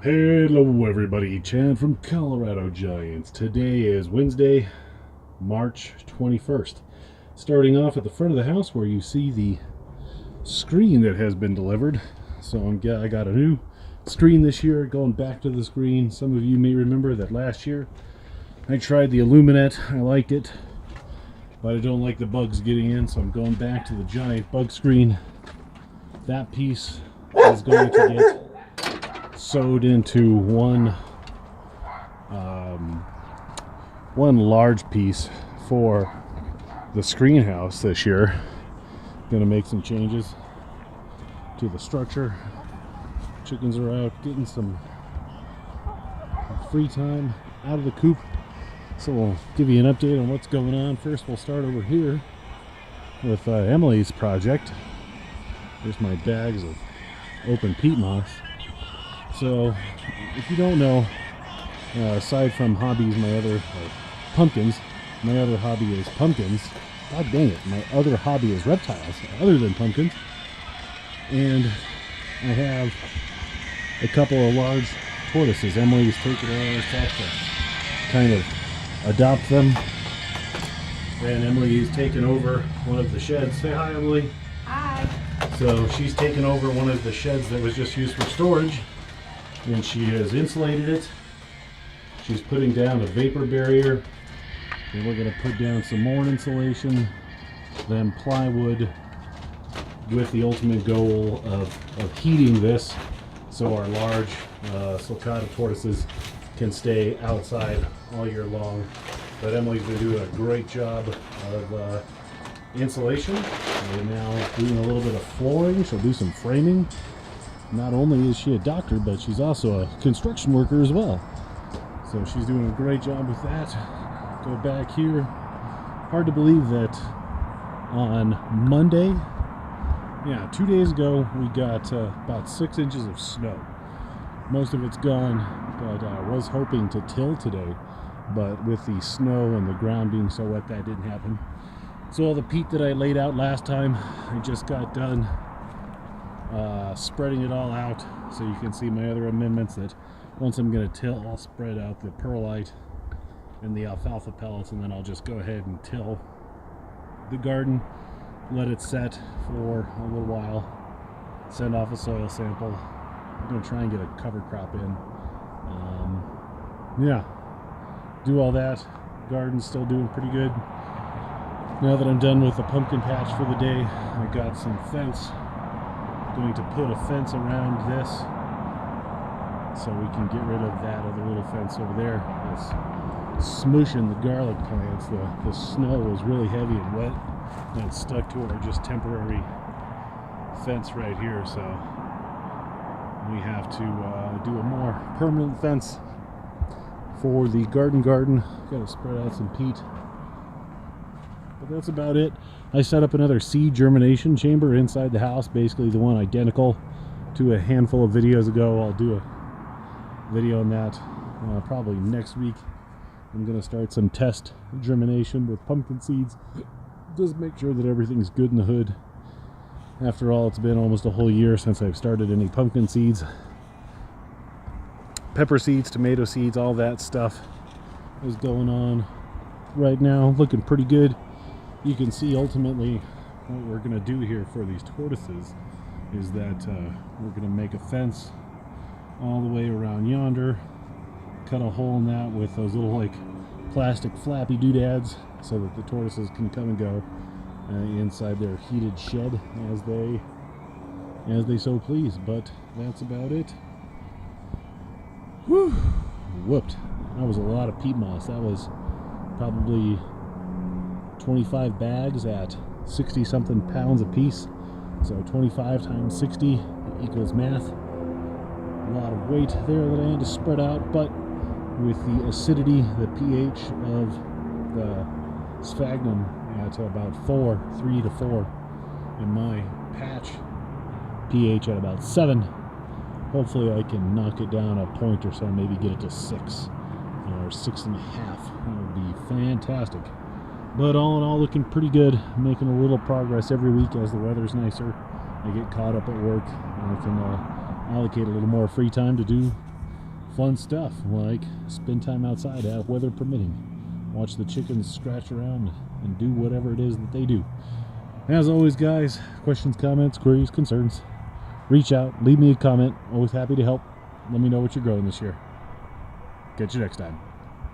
Hello everybody, Chad from Colorado Giants. Today is Wednesday, March 21st. Starting off at the front of the house where you see the screen that has been delivered. So I got a new screen this year, going back to the screen. Some of you may remember that last year I tried the Illuminate. I liked it, but I don't like the bugs getting in, so I'm going back to the giant bug screen. That piece is going to get sewed into one large piece for the screen house this year. Gonna make some changes to the structure. Chickens are out getting some free time out of the coop, so we'll give you an update on what's going on. First, we'll start over here with Emily's project. Here's my bags of open peat moss. So, if you don't know, aside from hobbies, pumpkins, my other hobby is pumpkins. God dang it, my other hobby is reptiles, other than pumpkins. And I have a couple of large tortoises. Emily's taken over to kind of adopt them. And Emily's taken over one of the sheds. Say hi, Emily. Hi. So she's taken over one of the sheds that was just used for storage, and she has insulated it. She's putting down a vapor barrier, and we're going to put down some more insulation, then plywood, with the ultimate goal of heating this so our large sulcata tortoises can stay outside all year long. But Emily's been doing a great job of insulation. We're now doing a little bit of flooring. She'll do some framing. Not only is she a doctor, but she's also a construction worker as well. So she's doing a great job with that. Go back here. Hard to believe that on Monday, 2 days ago, we got about 6 inches of snow. Most of it's gone, but I was hoping to till today, but with the snow and the ground being so wet, that didn't happen. So all the peat that I laid out last time, I just got done spreading it all out, so you can see my other amendments that once I'm going to till, I'll spread out the perlite and the alfalfa pellets, and then I'll just go ahead and till the garden, let it set for a little while, send off a soil sample. I'm going to try and get a cover crop in. Do all that. Garden's still doing pretty good. Now that I'm done with the pumpkin patch for the day, I got some fence. Going to put a fence around this so we can get rid of that other little fence over there. It's smushing the garlic plants. The snow was really heavy and wet, and it stuck to our just temporary fence right here, so we have to do a more permanent fence for the garden. Got to spread out some peat. But that's about it. I set up another seed germination chamber inside the house, basically the one identical to a handful of videos ago. I'll do a video on that probably next week. I'm going to start some test germination with pumpkin seeds. Just make sure that everything's good in the hood. After all, it's been almost a whole year since I've started any pumpkin seeds. Pepper seeds, tomato seeds, all that stuff is going on right now. Looking pretty good. You can see ultimately what we're going to do here for these tortoises is that we're going to make a fence all the way around yonder, cut a hole in that with those little like plastic flappy doodads so that the tortoises can come and go inside their heated shed as they so please. But that's about it. Whew, whooped. That was a lot of peat moss. That was probably 25 bags at 60 something pounds a piece. So 25 times 60 equals math. A lot of weight there that I had to spread out, but with the acidity, the pH of the sphagnum at about 3 to 4, and my patch pH at about 7, hopefully I can knock it down a point or so, maybe get it to 6 or 6.5. That would be fantastic. But all in all, looking pretty good. Making a little progress every week as the weather's nicer. I get caught up at work and I can allocate a little more free time to do fun stuff like spend time outside, weather permitting, watch the chickens scratch around and do whatever it is that they do. As always, guys, questions, comments, queries, concerns, reach out, leave me a comment. Always happy to help. Let me know what you're growing this year. Catch you next time.